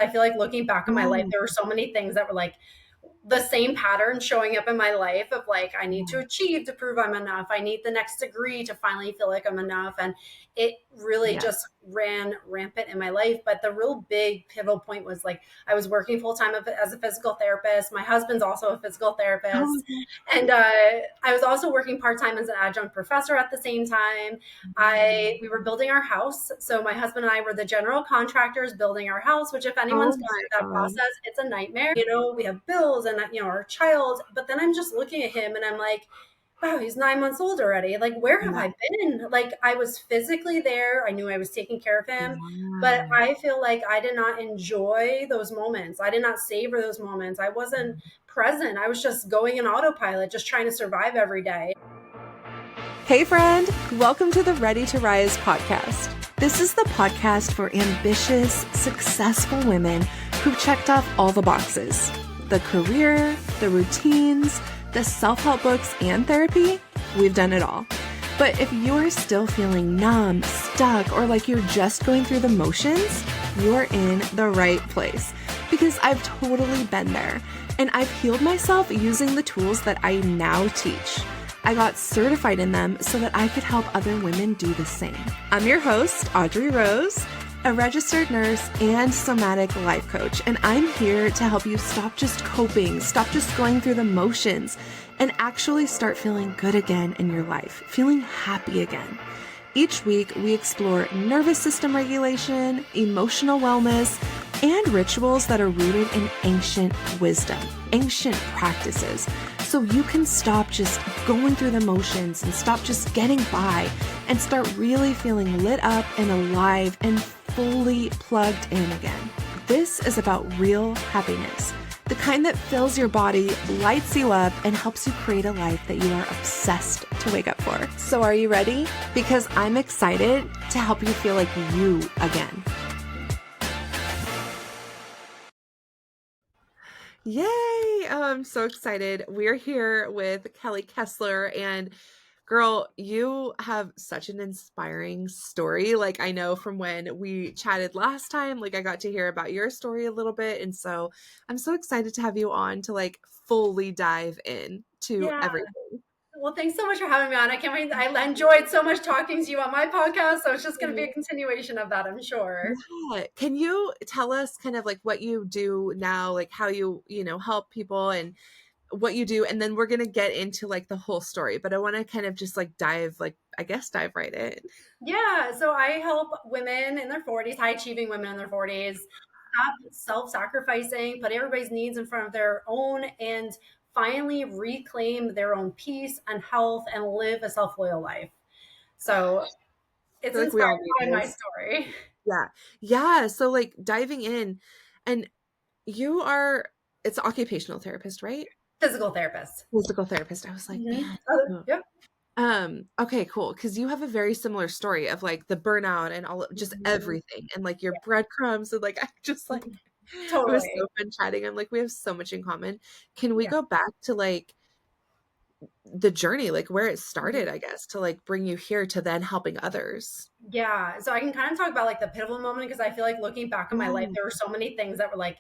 I feel like looking back on my life, there were so many things that were like the same pattern showing up in my life of like, I need to achieve to prove I'm enough. I need the next degree to finally feel like I'm enough. And it really just ran rampant in my life. But the real big pivotal point was like, I was working full time as a physical therapist. My husband's also a physical therapist. And I was also working part-time as an adjunct professor at the same time. We were building our house. So my husband and I were the general contractors building our house, which if anyone's gone through that process, it's a nightmare. We have bills and, our child. But then I'm just looking at him and I'm like, wow, he's 9 months old already. Like, where have I been? Like, I was physically there. I knew I was taking care of him, but I feel like I did not enjoy those moments. I did not savor those moments. I wasn't present. I was just going in autopilot, just trying to survive every day. Hey friend, welcome to the Ready to Rise podcast. This is the podcast for ambitious, successful women who've checked off all the boxes. The career, the routines, the self-help books, and therapy. We've done it all. But if you're still feeling numb, stuck, or like you're just going through the motions, you're in the right place. Because I've totally been there. And I've healed myself using the tools that I now teach. I got certified in them so that I could help other women do the same. I'm your host, Audrey Rose, a registered nurse and somatic life coach, and I'm here to help you stop just coping, stop just going through the motions, and actually start feeling good again in your life, feeling happy again. Each week, we explore nervous system regulation, emotional wellness, and rituals that are rooted in ancient wisdom, ancient practices, so you can stop just going through the motions and stop just getting by and start really feeling lit up and alive and fully plugged in again. This is about real happiness, the kind that fills your body, lights you up, and helps you create a life that you are obsessed to wake up for. So are you ready? Because I'm excited to help you feel like you again. Yay! Oh, I'm so excited. We're here with Kelly Kessler, and girl, you have such an inspiring story. Like, I know from when we chatted last time, like I got to hear about your story a little bit. And so I'm so excited to have you on to like fully dive in to everything. Well, thanks so much for having me on. I can't wait. I enjoyed so much talking to you on my podcast. So it's just going to be a continuation of that, I'm sure. Yeah. Can you tell us kind of like what you do now, like how you help people and what you do, and then we're going to get into like the whole story, but I want to kind of just like dive right in. Yeah. So I help women in their 40s, high achieving women in their 40s, stop self-sacrificing, put everybody's needs in front of their own, and finally reclaim their own peace and health and live a self-loyal life. So it's inspired by my story. Yeah. So like diving in, and it's occupational therapist, right? Physical therapist. I was like, man. Yep. Okay, cool. Cause you have a very similar story of like the burnout and all just everything and like your breadcrumbs. And like, I just like, totally. It was so fun chatting. I'm like, we have so much in common. Can we go back to like the journey, like where it started, I guess, to like bring you here to then helping others? Yeah. So I can kind of talk about like the pivotal moment, because I feel like looking back on my life, there were so many things that were like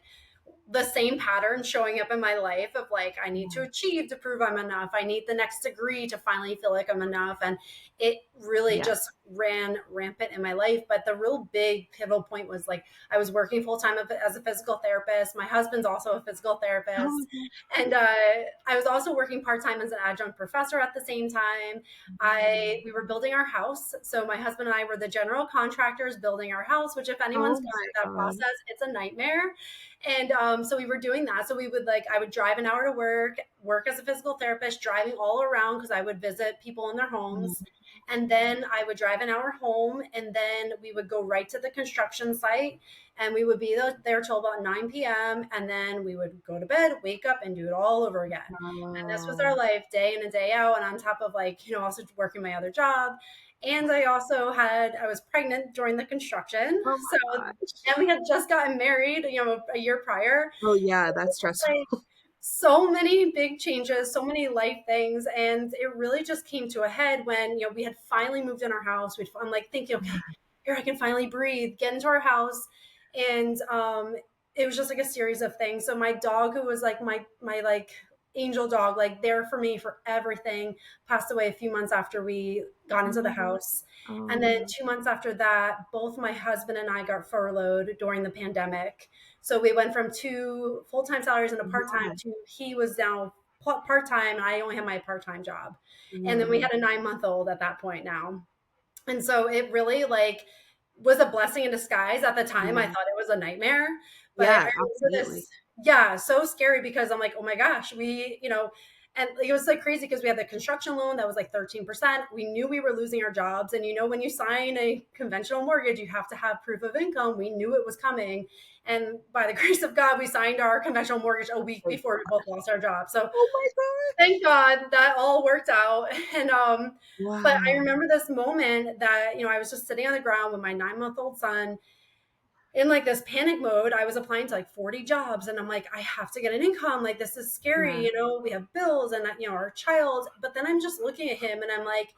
the same pattern showing up in my life of like, I need to achieve to prove I'm enough. I need the next degree to finally feel like I'm enough. And it really just ran rampant in my life. But the real big pivotal point was like, I was working full time as a physical therapist. My husband's also a physical therapist. And I was also working part-time as an adjunct professor at the same time. We were building our house. So my husband and I were the general contractors building our house, which if anyone's gone through that process, it's a nightmare. And so we were doing that. So I would drive an hour to work as a physical therapist, driving all around because I would visit people in their homes. And then I would drive an hour home, and then we would go right to the construction site, and we would be there till about 9 p.m. And then we would go to bed, wake up, and do it all over again. And this was our life day in and day out. And on top of also working my other job. And I was pregnant during the construction. And we had just gotten married, a year prior. Oh yeah, that's stressful. So many big changes, so many life things. And it really just came to a head when, we had finally moved in our house. I'm like thinking, okay, here I can finally breathe, get into our house. And it was just like a series of things. So my dog, who was like my like angel dog, like there for me for everything, passed away a few months after we got into the Oh, house. And then oh, 2 months after that, both my husband and I got furloughed during the pandemic. So we went from two full-time salaries and a part-time yeah, to he was now part-time and I only had my part-time job. And then we yeah, had a 9-month-old at that point now. And so it really like was a blessing in disguise. At the time, I yeah, thought it was a nightmare, but I yeah, remember absolutely. this, yeah, so scary because I'm like, oh my gosh, and it was like crazy because we had the construction loan that was like 13%. We knew we were losing our jobs. And when you sign a conventional mortgage, you have to have proof of income. We knew it was coming. And by the grace of God, we signed our conventional mortgage a week Thank before we both lost our jobs. So Oh my gosh. thank God that all worked out. And but I Wow. remember this moment that I was just sitting on the ground with my 9-month-old son in like this panic mode. I was applying to like 40 jobs and I'm like, I have to get an income. Like this is scary. Yeah, We have bills and our child. But then I'm just looking at him and I'm like,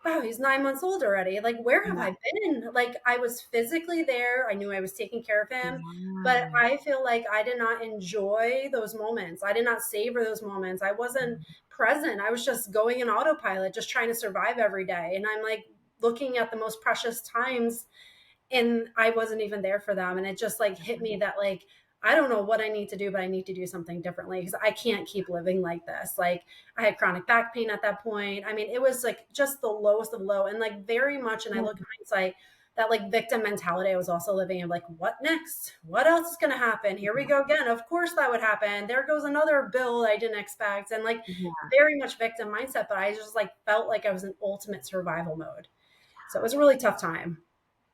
wow, he's 9 months old already. Like, where have yeah, I been? Like, I was physically there. I knew I was taking care of him, but yeah. I feel like I did not enjoy those moments. I did not savor those moments. I wasn't present. I was just going in autopilot, just trying to survive every day. And I'm like looking at the most precious times and I wasn't even there for them. And it just like hit me that like, I don't know what I need to do, but I need to do something differently because I can't keep living like this. Like I had chronic back pain at that point. I mean, it was like just the lowest of low and like very much. And I Yeah, look in hindsight, that like victim mentality I was also living in, like, what next? What else is going to happen? Here we go again. Of course that would happen. There goes another bill I didn't expect. And like yeah. very much victim mindset, but I just like felt like I was in ultimate survival mode. So it was a really tough time.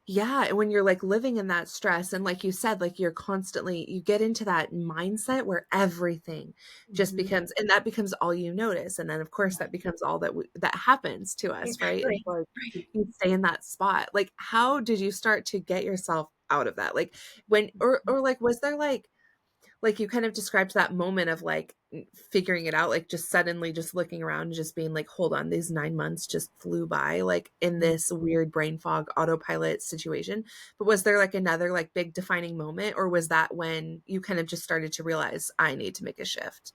Yeah, and when you're like living in that stress and like you said, like you're constantly you get into that mindset where everything just Mhm. becomes and that becomes all you notice. And then of course that becomes all that happens to us, right? And Exactly. like Right. you stay in that spot. Like how did you start to get yourself out of that? Like when or like was there like you kind of described that moment of like figuring it out, like just suddenly just looking around and just being like, hold on, these 9 months just flew by, like in this weird brain fog autopilot situation. But was there like another like big defining moment, or was that when you kind of just started to realize I need to make a shift?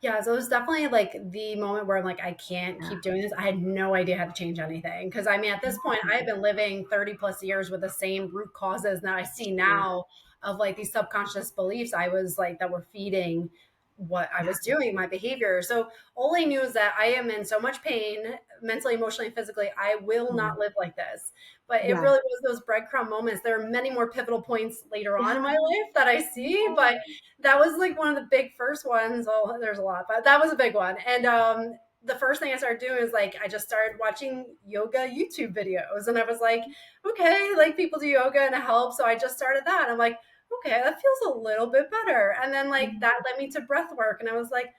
Yeah, so it was definitely like the moment where I'm like, I can't Yeah. keep doing this. I had no idea how to change anything. Cause I mean, at this point, I have been living 30 plus years with the same root causes that I see Yeah. now of like these subconscious beliefs I was like that were feeding what I was doing, my behavior. So all I knew is that I am in so much pain, mentally, emotionally, and physically. I will Yeah. not live like this. But it Yeah. really was those breadcrumb moments. There are many more pivotal points later on in my life that I see, but that was like one of the big first ones. Oh, there's a lot, but that was a big one. And the first thing I started doing is like I just started watching yoga YouTube videos, and I was like, okay, like people do yoga and it helps. So I just started that. I'm like, okay, that feels a little bit better. And then like Yeah. that led me to breath work, and I was like,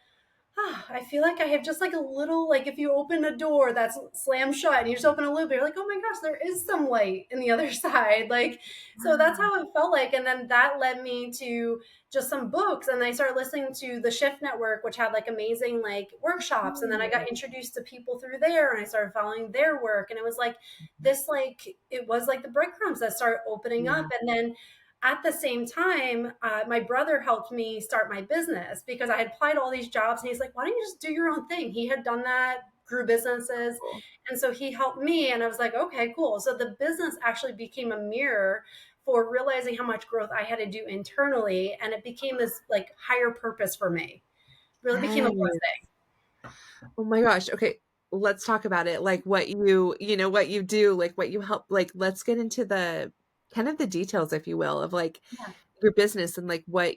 I feel like I have just like a little, like if you open a door that's slammed shut and you just open a little bit, you're like, oh my gosh, there is some light in the other side. Like, so that's how it felt like. And then that led me to just some books. And I started listening to the Shift Network, which had like amazing like workshops. And then I got introduced to people through there and I started following their work. And it was like this, like, it was like the breadcrumbs that started opening up. Yeah. And then at the same time, my brother helped me start my business because I had applied all these jobs. And he's like, why don't you just do your own thing? He had done that, grew businesses. Cool. And so he helped me. And I was like, okay, cool. So the business actually became a mirror for realizing how much growth I had to do internally. And it became this like higher purpose for me. Really became a Yes. blessing. Oh my gosh. Okay. Let's talk about it. Like what what you do, like what you help, like let's get into the kind of the details, if you will, of like Yeah. your business and like what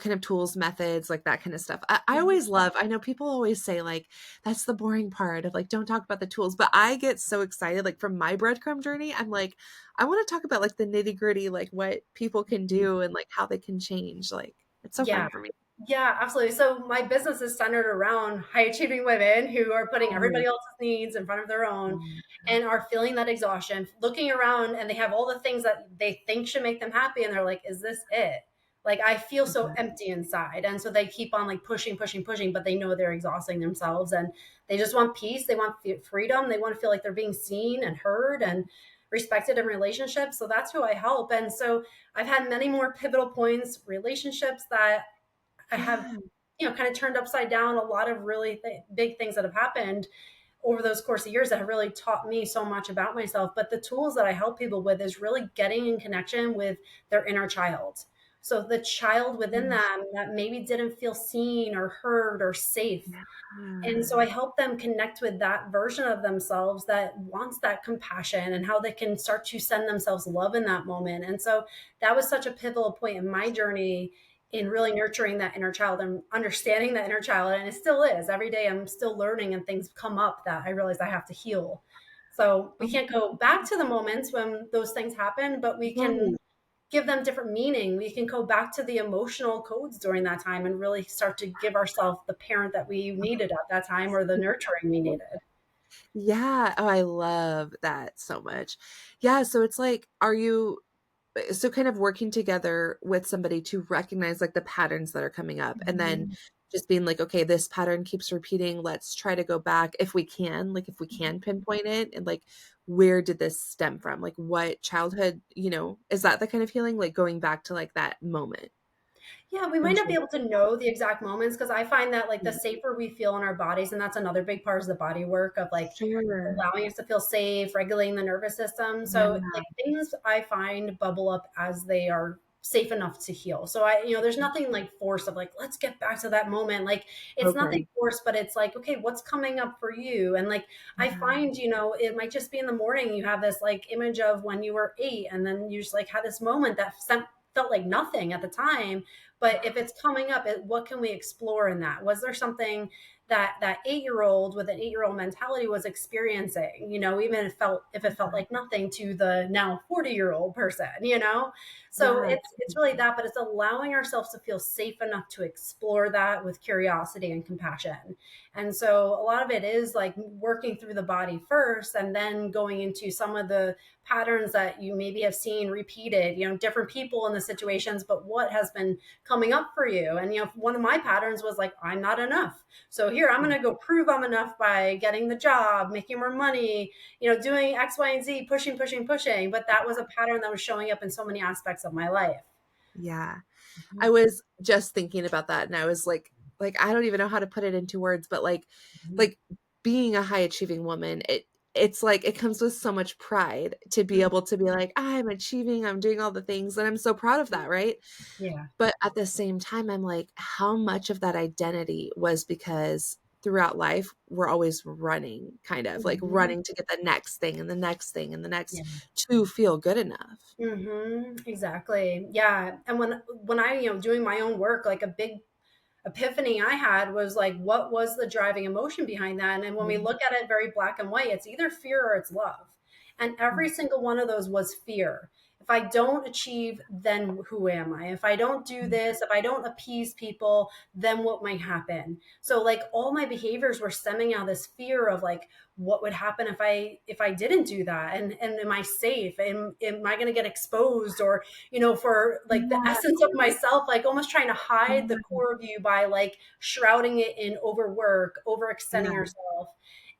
kind of tools, methods, like that kind of stuff. I always love, I know people always say like, that's the boring part of like, don't talk about the tools, but I get so excited. Like from my breadcrumb journey, I'm like, I want to talk about like the nitty gritty, like what people can do and like how they can change. Like it's so Yeah. fun for me. Yeah, absolutely. So my business is centered around high achieving women who are putting Oh, everybody else's needs in front of their own yeah. and are feeling that exhaustion, looking around and they have all the things that they think should make them happy. And they're like, is this it? Like, I feel so empty inside. And so they keep on like pushing, pushing, pushing, but they know they're exhausting themselves and they just want peace. They want freedom. They want to feel like they're being seen and heard and respected in relationships. So that's who I help. And so I've had many more pivotal points, relationships that I have, Yeah. kind of turned upside down, a lot of really big things that have happened over those course of years that have really taught me so much about myself. But the tools that I help people with is really getting in connection with their inner child. So the child within them that maybe didn't feel seen or heard or safe. And so I Yeah. help them connect with that version of themselves that wants that compassion and how they can start to send themselves love in that moment. And so that was such a pivotal point in my journey in really nurturing that inner child and understanding that inner child. And it still is. Every day I'm still learning and things come up that I realize I have to heal. So we Oh, can't go back to the moments when those things happen, but we can right. give them different meaning. We can go back to the emotional codes during that time and really start to give ourselves the parent that we needed at that time or the nurturing we needed. Yeah. Oh, I love that so much. Yeah. So it's like, are you so kind of working together with somebody to recognize like the patterns that are coming up and then Mhm. just being like, okay, this pattern keeps repeating. Let's try to go back if we can, like if we can pinpoint it and like where did this stem from? Like what childhood, is that the kind of healing? Like going back to like that moment Yeah, we and might not be showing able to know the exact moments because I find that like the safer we feel in our bodies, and that's another big part is the body work of like sure. allowing us to feel safe, regulating the nervous system. Yeah. So like things I find bubble up as they are safe enough to heal. So there's nothing like force of like, let's get back to that moment. Like it's nothing Okay. forced, but it's like, okay, what's coming up for you? And like I Yeah. find, it might just be in the morning you have this like image of when you were 8 and then you just like had this moment that felt like nothing at the time, but if it's coming up, what can we explore in that? Was there something that 8-year-old with an 8-year-old mentality was experiencing? Even if it felt like nothing to the now 40-year-old person. So Yeah. it's really that, but it's allowing ourselves to feel safe enough to explore that with curiosity and compassion. And so a lot of it is like working through the body first, and then going into some of the patterns that you maybe have seen repeated, different people in the situations, but what has been coming up for you. And one of my patterns was like, I'm not enough, so here I'm going to go prove I'm enough by getting the job, making more money, doing X, Y, and Z, pushing, pushing, pushing. But that was a pattern that was showing up in so many aspects of my life. Yeah. I Mhm. was just thinking about that and I was like I don't even know how to put it into words, but like being a high achieving woman, it's like it comes with so much pride to be Mhm. able to be like, I'm achieving, I'm doing all the things, and I'm so proud of that, right? Yeah. But at the same time, I'm like, how much of that identity was because throughout life, we're always running, kind of like Mhm. running to get the next thing and the next thing and the next Yeah. to feel good enough. Exactly. Yeah. And when I, doing my own work, like a big epiphany I had was like, what was the driving emotion behind that? And when we look at it very black and white, it's either fear or it's love. And every single one of those was fear. If I don't achieve, then who am I? If I don't do this, if I don't appease people, then what might happen? So like all my behaviors were stemming out of this fear of like, what would happen if I didn't do that? And am I safe? Am I going to get exposed? Or for like the Yeah. essence of myself, like almost trying to hide the Yeah. core of you by like shrouding it in overwork, overextending Yeah. yourself.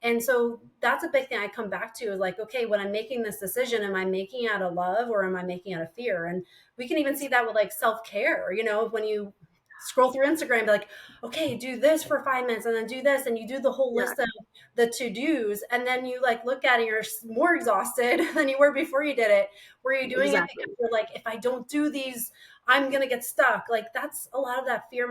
And so that's a big thing I come back to is like, okay, when I'm making this decision, am I making it out of love or am I making it out of fear? And we can even see that with like self-care, when you scroll through Instagram, be like, okay, do this for 5 minutes and then do this. And you do the whole Yeah. list of the to-dos. And then you like look at it, you're more exhausted than you were before you did it. Were you doing it because Exactly. you're like, if I don't do these, I'm gonna get stuck? Like that's a lot of that fear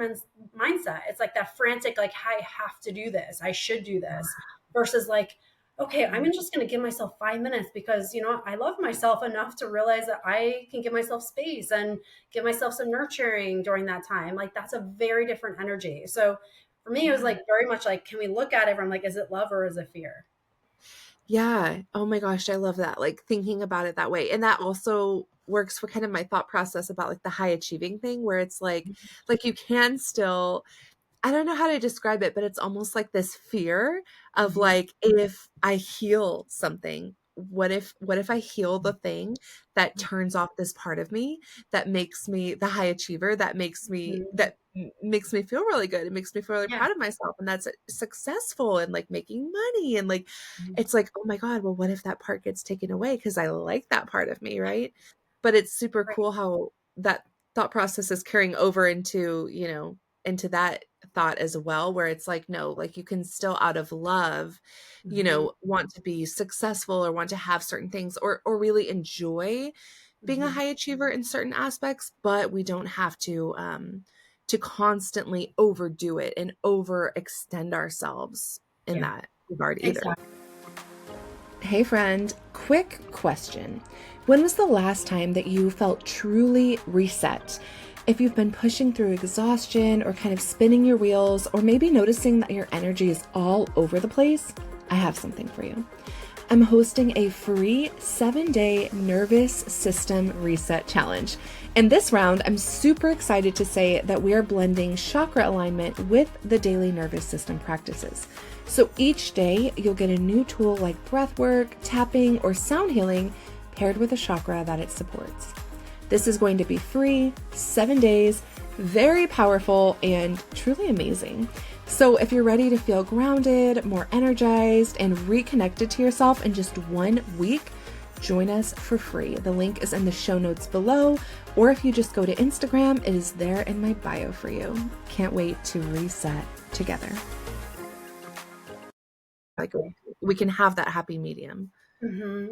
mindset. It's like that frantic, like I have to do this, I should do this, versus like, okay, I'm just gonna give myself 5 minutes because I love myself enough to realize that I can give myself space and give myself some nurturing during that time. Like that's a very different energy. So for me, it was Yeah. like very much like, can we look at it from like, is it love or is it fear? Yeah. Oh my gosh, I love that. Like thinking about it that way. And that also works for kind of my thought process about like the high achieving thing where it's like you can still I don't know how to describe it, but it's almost like this fear of Mhm. like if I heal something, what if I heal the thing that turns off this part of me that makes me the high achiever that makes me Mhm. makes me feel really good. It makes me feel really Yeah. proud of myself, and that's successful and like making money and like Mhm. it's like, oh my God, well, what if that part gets taken away? Because I like that part of me, right? But it's super Right. cool how that thought process is carrying over into, into that thought as well, where it's like, no, like you can still out of love, Mhm. want to be successful or want to have certain things or really enjoy being a Mhm. high achiever in certain aspects, but we don't have to constantly overdo it and overextend ourselves in Yeah. that regard either. Exactly. Hey, friend, quick question. When was the last time that you felt truly reset? If you've been pushing through exhaustion or kind of spinning your wheels, or maybe noticing that your energy is all over the place, I have something for you. I'm hosting a free 7-day nervous system reset challenge. And this round, I'm super excited to say that we are blending chakra alignment with the daily nervous system practices. So each day, you'll get a new tool like breathwork, tapping, or sound healing paired with a chakra that it supports. This is going to be free, 7 days, very powerful, and truly amazing. So if you're ready to feel grounded, more energized, and reconnected to yourself in just 1 week, join us for free. The link is in the show notes below, or if you just go to Instagram, it is there in my bio for you. Can't wait to reset together. Like we can have that happy medium.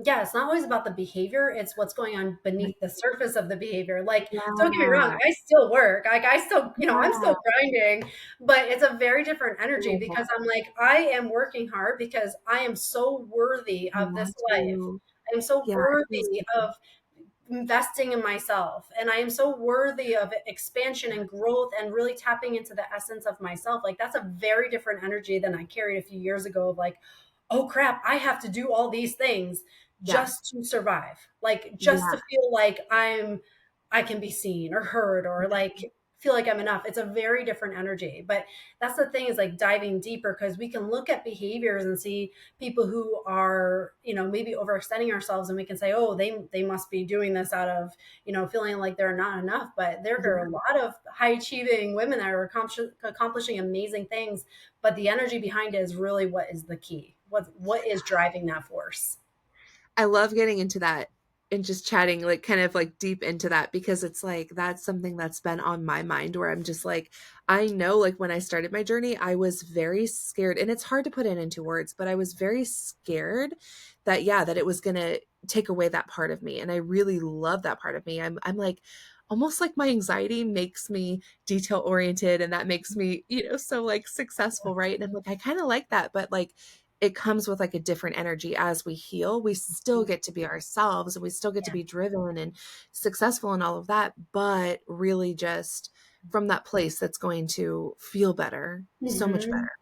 Yeah, it's not always about the behavior, it's what's going on beneath the surface of the behavior. Like, don't get me wrong, Yeah. I still work. Like, I still, I'm Yeah. still grinding, but it's a very different I energy love because that. I'm like, I am working hard because I am so worthy I of this want life. to. I am so Yeah, it feels worthy good. of investing in myself, and I am so worthy of expansion and growth and really tapping into the essence of myself. Like, that's a very different energy than I carried a few years ago of like, oh crap, I have to do all these things Yeah. just to survive, like just to Yeah. feel like I can be seen or heard or like feel like I'm enough. It's a very different energy. But that's the thing, is like diving deeper, because we can look at behaviors and see people who are, maybe overextending ourselves, and we can say, oh, they must be doing this out of, feeling like they're not enough. But there are Yeah. a lot of high achieving women that are accomplishing amazing things, but the energy behind it is really what is the key. What is driving that force? I love getting into that and just chatting like kind of like deep into that because it's like that's something that's been on my mind where I'm just like I know like when I started my journey I was very scared and it's hard to put it into words but I was very scared that that it was going to take away that part of me and I really love that part of me. I'm like almost like my anxiety makes me detail oriented and that makes me so like successful, right? And I'm like I kind of like that but like it comes with like a different energy as we heal. We still get to be ourselves and we still get to Yeah. be driven and successful and all of that, but really just from that place that's going to feel better, so much Hmm. better.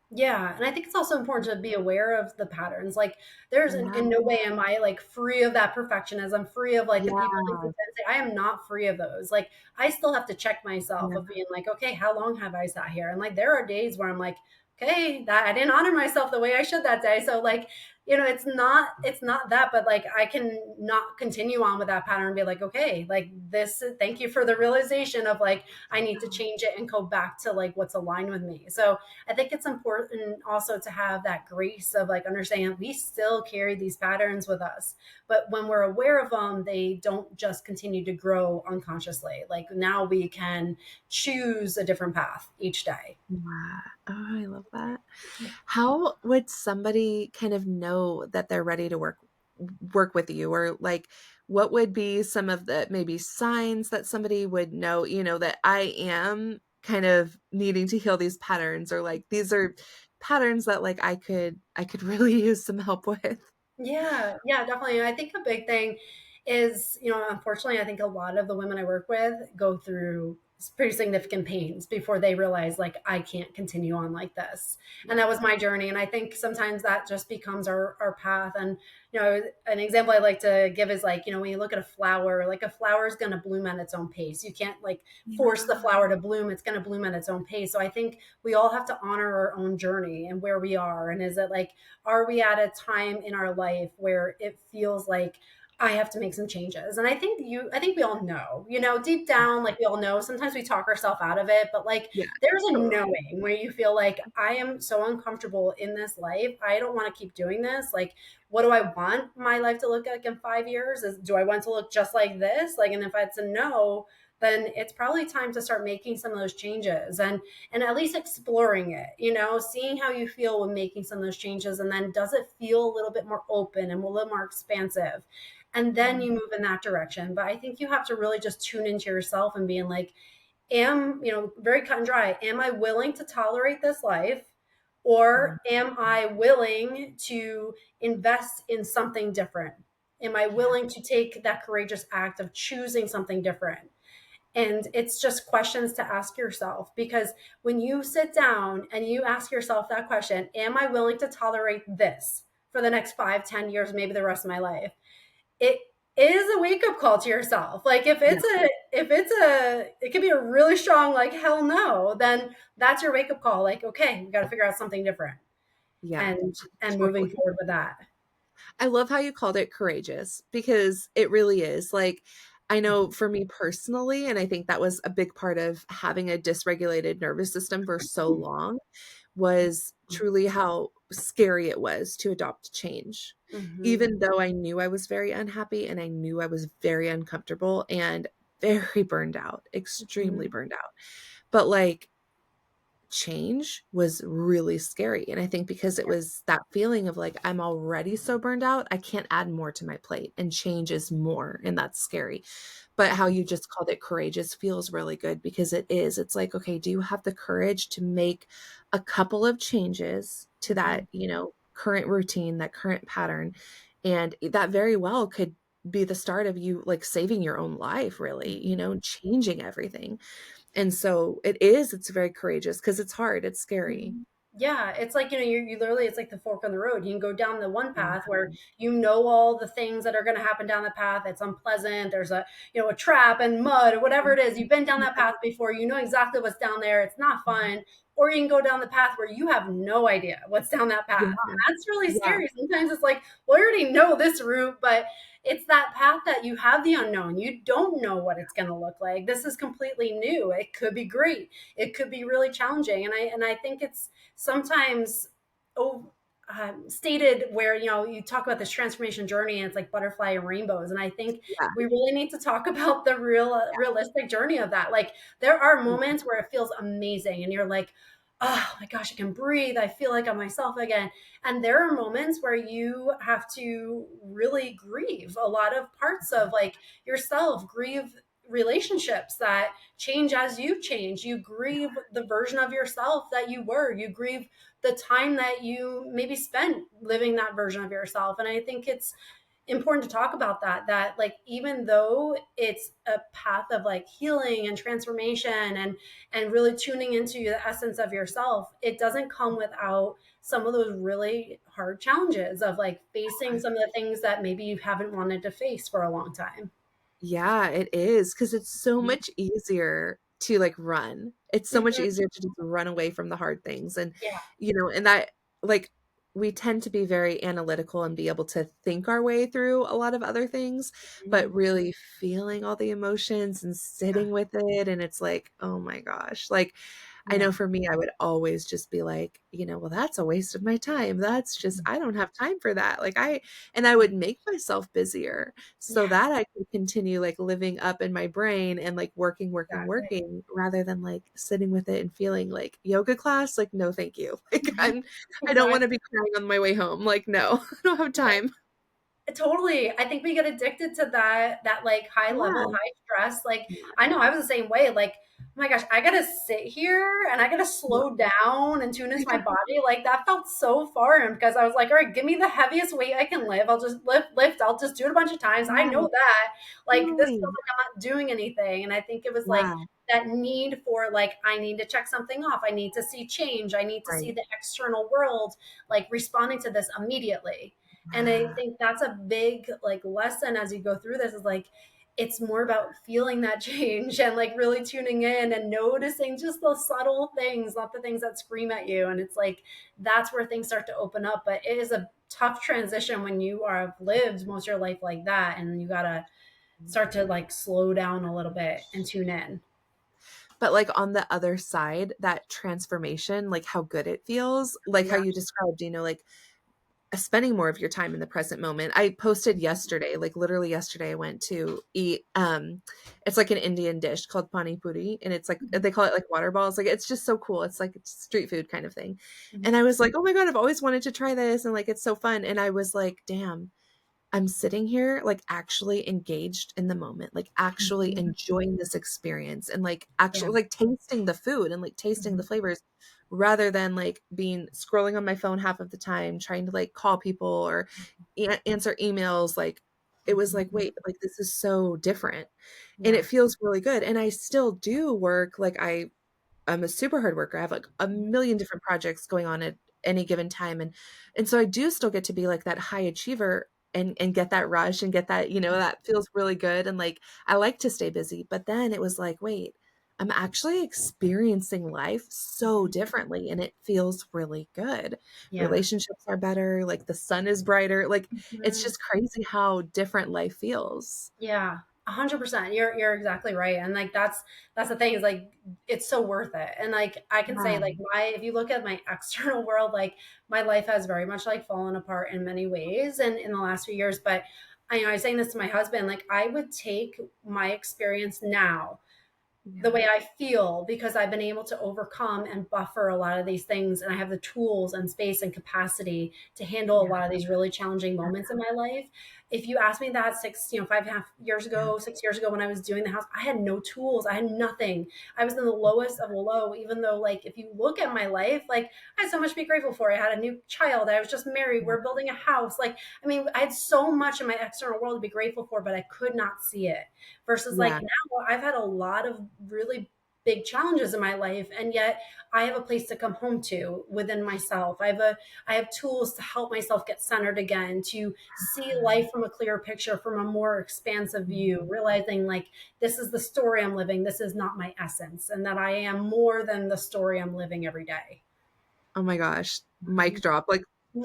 Yeah, and I think it's also important to be aware of the patterns. Like, there's Yeah. in no way am I like free of that perfectionism, free of like the people Yeah. pleasing tendency. I am not free of those. Like, I still have to check myself Yeah. of being like, okay, how long have I sat here? And like, there are days where I'm like, okay, that I didn't honor myself the way I should that day. So like, it's not that, but like I can not continue on with that pattern and be like, okay, like this. Thank you for the realization of like I need to change it and go back to like what's aligned with me. So I think it's important also to have that grace of like understanding we still carry these patterns with us. But when we're aware of them, they don't just continue to grow unconsciously. Like now we can choose a different path each day. Yeah. Oh, I love that. How would somebody kind of know that they're ready to work with you or like what would be some of the maybe signs that somebody would know, that I am kind of needing to heal these patterns or like these are patterns that like I could really use some help with. Yeah, yeah, definitely. And I think a big thing is, unfortunately, I think a lot of the women I work with go through pretty significant pains before they realize, like, I can't continue on like this. And Yeah. that was my journey. And I think sometimes that just becomes our path. And, an example I like to give is like, when you look at a flower, like a flower is going to bloom at its own pace. You can't like force the Yeah. flower to bloom. It's going to bloom at its own pace. So I think we all have to honor our own journey and where we are. And is it like, are we at a time in our life where it feels like I have to make some changes. And I think we all know, deep down, like we all know, sometimes we talk ourselves out of it, but like Yeah, there's a totally. knowing where you feel like I am so uncomfortable in this life. I don't want to keep doing this. Like, what do I want my life to look like in 5 years? Do I want to look just like this? Like, and if it's a no, then it's probably time to start making some of those changes and at least exploring it, seeing how you feel when making some of those changes. And then does it feel a little bit more open and a little more expansive? And then you move in that direction. But I think you have to really just tune into yourself and being like, very cut and dry. Am I willing to tolerate this life? Or am I willing to invest in something different? Am I Yeah. willing to take that courageous act of choosing something different? And it's just questions to ask yourself, because when you sit down and you ask yourself that question, am I willing to tolerate this for the next 5, 10 years, maybe the rest of my life? It is a wake up call to yourself. Like Yeah. it could be a really strong, like, hell no, then that's your wake up call. Like, okay, we got to figure out something different Yeah. and moving Totally. forward with that. I love how you called it courageous because it really is. Like, I know for me personally, and I think that was a big part of having a dysregulated nervous system for so long, was truly how scary it was to adopt change. Mm-hmm. Even though I knew I was very unhappy and I knew I was very uncomfortable and very burned out, extremely Mm-hmm. burned out. But like, change was really scary. And I think because it was that feeling of like, I'm already so burned out, I can't add more to my plate, and change is more. And that's scary. But how you just called it courageous feels really good because it is. It's like, okay, do you have the courage to make a couple of changes to Mm-hmm. that, current routine, that current pattern? And that very well could be the start of you like saving your own life, really, changing everything. And so it's very courageous because it's hard, it's scary. Mhm. Yeah, it's like, you literally, it's like the fork on the road. You can go down the one Yeah. path where all the things that are going to happen down the path. It's unpleasant. There's a trap and mud or whatever it is. You've been down that path before. You know exactly what's down there. It's not fun. Or you can go down the path where you have no idea what's down that Yeah. path. And that's really Yeah. scary. Sometimes it's like, well, I already know this route, but it's that path that you have the unknown. You don't know what it's going to look like. This is completely new. It could be great. It could be really challenging. And I think it's sometimes oh, stated where you talk about this transformation journey and it's like butterfly and rainbows, and I think Yeah. we really need to talk about the realistic journey of that. Like, there are Yeah. moments where it feels amazing and you're like, oh my gosh, I can breathe, I feel like I'm myself again. And there are moments where you have to really grieve a lot of parts of like yourself, grieve relationships that change as you change. You grieve the version of yourself that you were. You grieve the time that you maybe spent living that version of yourself. And I think it's important to talk about that like, even though it's a path of like healing and transformation and really tuning into the essence of yourself, it doesn't come without some of those really hard challenges of like facing some of the things that maybe you haven't wanted to face for a long time. Yeah, it is because it's so much easier to like run. It's so much Mhm. easier to just run away from the hard things. And, Yeah. and that like we tend to be very analytical and be able to think our way through a lot of other things, but Mhm. really feeling all the emotions and Yeah. sitting with it. And it's like, oh my gosh, like I Yeah. know for me, I would always just be like, well, that's a waste of my time. That's just, I don't have time for that. And I would make myself busier so Yeah. that I could continue like living up in my brain and like working, working, Exactly. working rather than like sitting with it and feeling like yoga class. Like, no, thank you. Mhm. I don't want to Exactly. be crying on my way home. Like, no, I don't have time. Totally. I think we get addicted to that like high level, Yeah. high stress. Like, Yeah. I know I was the same way. Like, oh my gosh, I gotta sit here and I gotta Yeah. slow down and tune into my body. Like, that felt so foreign because I was like, all right, give me the heaviest weight I can lift. I'll just lift. I'll just do it a bunch of times. I know that. Like, this feels Totally. like I'm not doing anything. And I think it was like Yeah. that need for like, I need to check something off. I need to see change. I need to see Right. the external world like responding to this immediately. And I Yeah. think that's a big like lesson as you go through this, is like, it's more about feeling that change and like really tuning in and noticing just the subtle things, not the things that scream at you. And it's like that's where things start to open up. But it is a tough transition when you are lived most of your life like that, and you gotta start to like slow down a little bit and tune in. But like on the other side, that transformation, like how good it feels, like how Yeah. you described, like spending more of your time in the present moment. I posted yesterday, like literally yesterday, I went to eat it's like an Indian dish called pani puri, and it's like Mhm. they call it like water balls. Like it's just so cool. It's like it's street food kind of thing. And Mhm. I was like, "Oh my God, I've always wanted to try this." And like it's so fun. And I was like, "Damn, I'm sitting here like actually engaged in the moment, like actually Mhm. enjoying this experience and like Yeah. actually like tasting the food and like tasting Mhm. the flavors rather than like being scrolling on my phone half of the time trying to like call people or answer emails." Like it was like, Mhm. wait, like this is so different and Yeah. it feels really good. And I still do work like I'm a super hard worker. I have like a million different projects going on at any given time. And so I do still get to be like that high achiever and get that rush and get that, that feels really good. And like I like to stay busy. But then it was like, wait, I'm actually experiencing life so Mhm. differently and it feels really good. Yeah. Relationships are better, like the sun is brighter. Like it's Mhm. just crazy how different life feels. Yeah, 100%. You're exactly right. And like that's the thing is like it's so worth it. And like I can say Yeah. like my if you look at my external world, like my life has very much like fallen apart in many ways and in the last few years. But I was saying this to my husband, like I would take my experience now the Yeah. way I feel because I've been able to overcome and buffer a lot of these things. And I have the tools and space and capacity to handle a Yeah. lot of these really challenging moments in my life. If you asked me that 5.5 years Yeah. ago, 6 years ago, when I was doing the house, I had no tools. I had nothing. I was in the lowest of the low, even though, like, if you look at my life, like, I had so much to be grateful for. I had a new child. I was just married. Yeah. We're building a house. Like, I mean, I had so much in my external world to be grateful for, but I could not see it. Versus, like, Yeah. now I've had a lot of really big challenges in my life, and yet I have a place to come home to within myself. I have tools to help myself get centered again, to see life from a clearer picture, from a more expansive view, realizing like this is the story I'm living, this is not my essence, and that I am more than the story I'm living every day. Oh my gosh, mic Mhm. drop. Like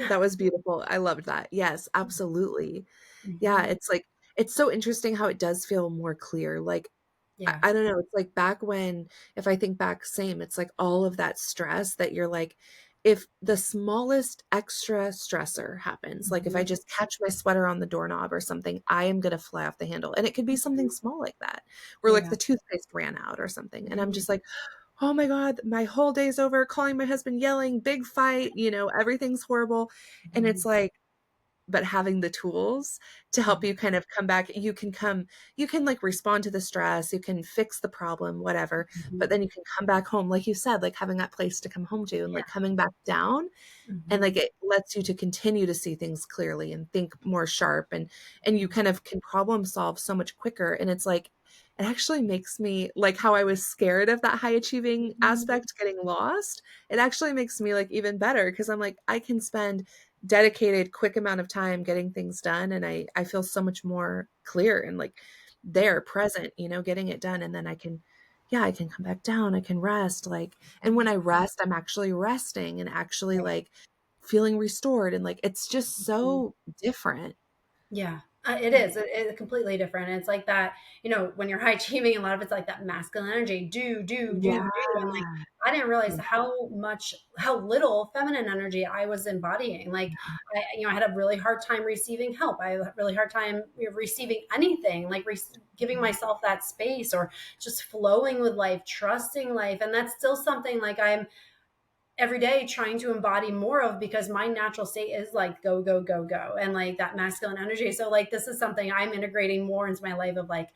that was beautiful. I loved that. Yes, absolutely. Yeah, Mhm. it's like it's so interesting how it does feel more clear. Like Yeah. I don't know, it's like back when if I think back same, it's like all of that stress that you're like if the smallest extra stressor happens, like if I Mhm. just catch my sweater on the doorknob or something, I am going to fly off the handle. And it could be something Mhm. small like that, where like Yeah. the toothpaste ran out or something. And I'm Mhm. just like, oh my God, my whole day's over, calling my husband, yelling, big fight, everything's horrible. And it's Mhm. like, but having the tools to help Mhm. you kind of come back, you can like respond to the stress, you can fix the problem, whatever. But Mhm. then you can come back home, like you said, like having that place to come home to and like Yeah. coming back down and like Mhm. it lets you to continue to see things clearly and think more sharp and you Mhm. kind of can problem solve so much quicker. And it's like it actually makes me like how I was scared of that high achieving Mhm. aspect getting lost. It actually makes me like even better because I'm like I can spend dedicated quick amount of time getting things done and I feel so much more clear and like there present, getting it done. And then I can yeah, I can come back down, I can rest like and when I rest, I'm actually resting and actually Right. like feeling restored and like it's just Mhm. so different. Yeah, it is. It's completely different. It's like that, when you're high achieving, a lot of it's like that masculine energy, do, do, do, Yeah. do. And like, I didn't realize how little feminine energy I was embodying. Like, I had a really hard time receiving help. I had a really hard time receiving anything, like giving myself that space or just flowing with life, trusting life. And that's still something like I'm every day trying to embody more of because my natural state is like go go go go and like that masculine energy. So like this is something I'm integrating more into my life of like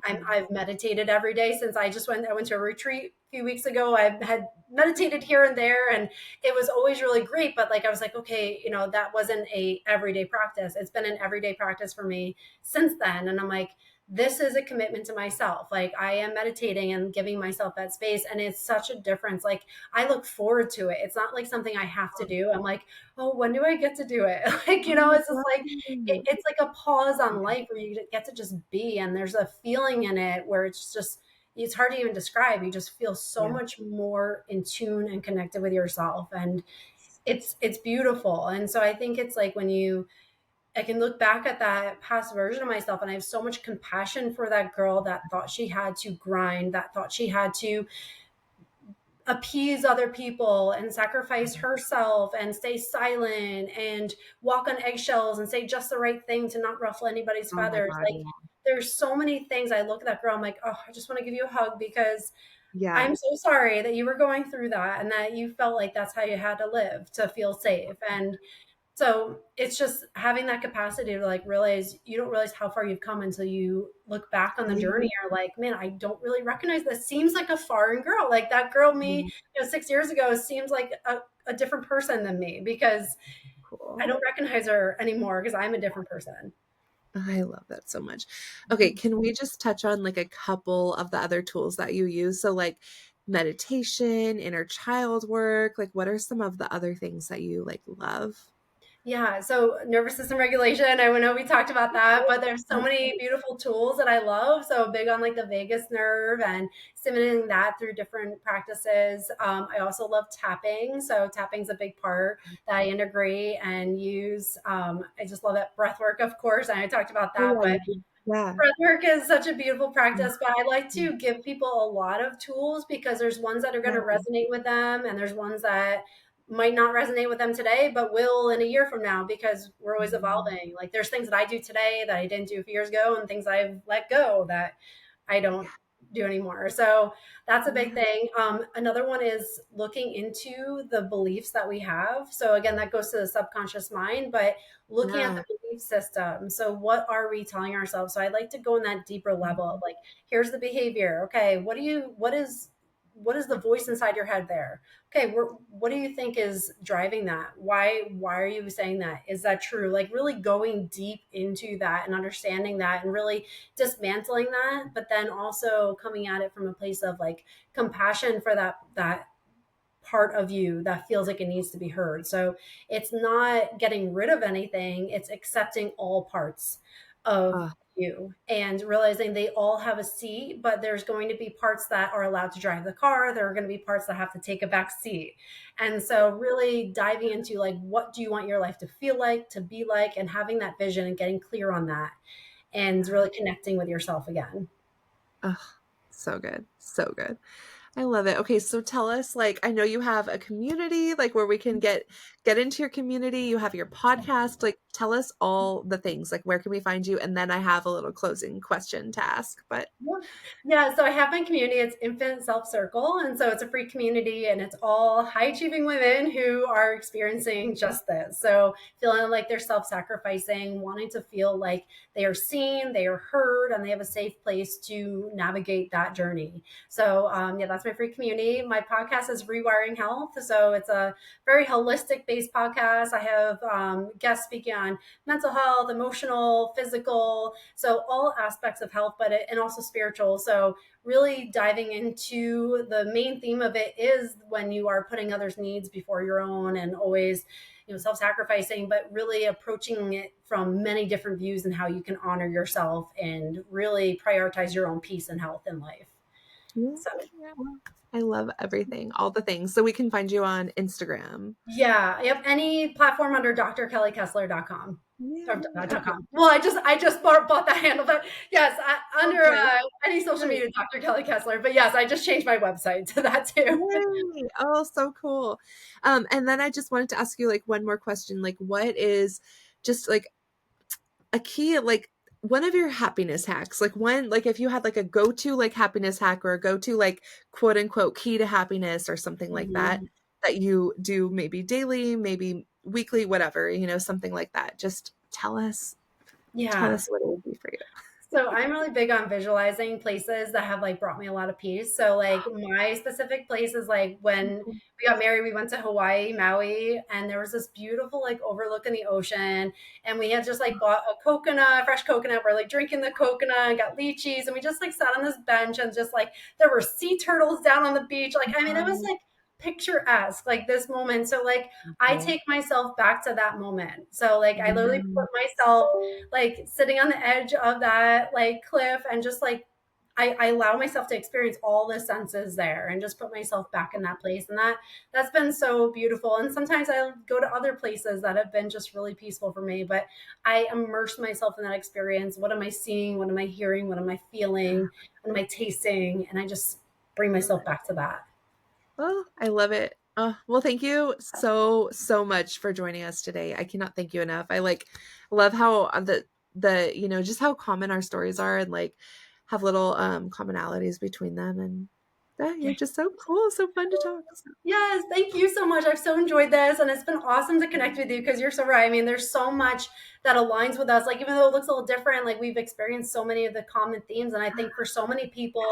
I've meditated every day since I went to a retreat a few weeks ago. I had meditated here and there and it was always really great, but like I was like, okay, that wasn't a everyday practice. It's been an everyday practice for me since then. And I'm like, this is a commitment to myself. Like I am meditating and giving myself that space. And it's such a difference. Like I look forward to it. It's not like something I have to do. I'm like, oh, when do I get to do it? Like, Oh, it's just like, right. it's like a pause on Yeah. life where you get to just be. And there's a feeling in it where it's hard to even describe. You just feel so Yeah. much more in tune and connected with yourself. And it's beautiful. And so I think it's like I can look back at that past version of myself and I have so much compassion for that girl that thought she had to grind, that thought she had to appease other people and sacrifice herself and stay silent and walk on eggshells and say just the right thing to not ruffle anybody's Oh my feathers. God. Like there's so many things. I look at that girl, I'm like, oh, I just want to give you a hug because Yeah. I'm so sorry that you were going through that and that you felt like that's how you had to live to feel safe. And so it's just having that capacity to like realize you don't realize how far you've come until you look back on the Yeah. journey. You're like, man, I don't really recognize this. Seems like a foreign girl. Like that girl, me, Yeah. 6 years ago, seems like a different person than me because I Cool. don't recognize her anymore because I'm a different person. I love that so much. Okay, can we just touch on like a couple of the other tools that you use? So like meditation, inner child work, like what are some of the other things that you like love? Yeah, so nervous system regulation, I know we talked about that, but there's so many beautiful tools that I love. So big on like the vagus nerve and stimulating that through different practices. I also love tapping. So tapping's a big part that I integrate and use. I just love that breath work, of course. And I talked about Oh that, yeah, but you did. Yeah. breath work is such a beautiful Yeah. practice, but I like to give people a lot of tools because there's ones that are going to Yeah. resonate with them, and there's ones that might not resonate with them today, but will in a year from now because we're always Mhm. evolving. Like there's things that I do today that I didn't do a few years ago, and things I've let go that I don't do anymore. So that's a big Yeah. thing. Another one is looking into the beliefs that we have. So again, that goes to the subconscious mind, but looking at Yeah. the belief system. So what are we telling ourselves? So I like to go in that deeper level of Mhm. like, here's the behavior. Okay, what is the voice inside your head there? Okay, what do you think is driving that? Why are you saying that? Is that true? Like really going deep into that and understanding that and really dismantling that, but then also coming at it from a place of like compassion for that part of you that feels like it needs to be heard. So it's not getting rid of anything, it's accepting all parts of Oh, you and realizing they all have a seat, but there's going to be parts that are allowed to drive the car. There are going to be parts that have to take a back seat. And so really diving into like, what do you want your life to feel like, to be like, and having that vision and getting clear on that and yeah. really connecting with yourself again. Oh, so good. So good. I love it. Okay, so tell us, like, I know you have a community, like where we can get into your community. You have your podcast. Like, tell us all the things. Like, where can we find you? And then I have a little closing question to ask. But Yeah. Yeah, so I have my community. It's Infinite Self Circle. And so it's a free community and it's all high achieving women who are experiencing just this. So feeling like they're self sacrificing, wanting to feel like they are seen, they are heard, and they have a safe place to navigate that journey. So, yeah, that's my free community. My podcast is Rewiring Health. So it's a very holistic based podcast. I have guests speaking on mental health, emotional, physical, so all aspects of health, and also spiritual. So really diving into the main theme of it is when you are putting others' needs before your own and always, self-sacrificing, but really approaching it from many different views and how you can honor yourself and really prioritize your own peace and health in life. yeah, So yeah. I love everything, all the things. So we can find you on Instagram. yeah, yep. Any platform under drkellykessler.com. Or Yeah. not Okay. .com. Well, I just bought that handle, but yes, under Okay. any social Great. media, Dr. Kelly Kessler. But yes, I just changed my website to that too. Yay. Oh, so cool. And then I just wanted to ask you like one more question. Like, what is just like a key, like one of your happiness hacks? Like one, like if you had like a go-to like happiness hack or a go-to like quote unquote key to happiness or something like that Mhm. that you do maybe daily, maybe weekly, whatever, something like that. Just tell us Yeah. what it would be for you. So I'm really big on visualizing places that have like brought me a lot of peace. So like my specific place is like when we got married, we went to Hawaii, Maui, and there was this beautiful like overlook in the ocean. And we had just like bought a coconut, fresh coconut. We're like drinking the coconut and got lychees. And we just like sat on this bench and just like there were sea turtles down on the beach. Like, I mean, it was like picturesque, like this moment. So like I take myself back to that moment. So like I literally put myself like sitting on the edge of that like cliff and just like I allow myself to experience all the senses there and just put myself back in that place. And that's been so beautiful. And sometimes I go to other places that have been just really peaceful for me, but I immerse myself in that experience. What am I seeing? What am I hearing? What am I feeling? What am I tasting? And I just bring myself back to that. Oh, I love it. Oh, well, thank you so much for joining us today. I cannot thank you enough. I like love how just how common our stories are and like have little commonalities between them. And yeah, you're just so cool, so fun to talk. Yes, thank you so much. I've so enjoyed this, and it's been awesome to connect with you because you're so right. I mean, there's so much that aligns with us. Like, even though it looks a little different, like we've experienced so many of the common themes, and I think for so many people,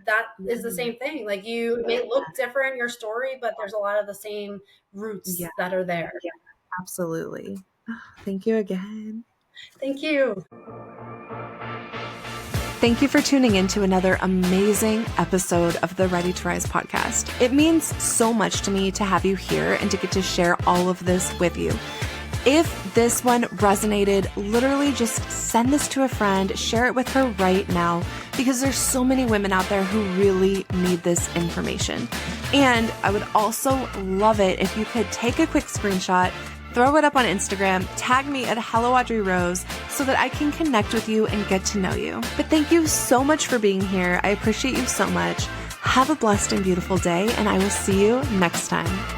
that is the same thing. Like, you may look different in your story, but there's a lot of the same roots Yeah, that are there. yeah, absolutely. Oh, thank you again. Thank you. Thank you for tuning in to another amazing episode of the Ready to Rise podcast. It means so much to me to have you here and to get to share all of this with you. If this one resonated, literally just send this to a friend, share it with her right now, because there's so many women out there who really need this information. And I would also love it if you could take a quick screenshot, throw it up on Instagram, tag me at Hello Audrey Rose so that I can connect with you and get to know you. But thank you so much for being here. I appreciate you so much. Have a blessed and beautiful day, and I will see you next time.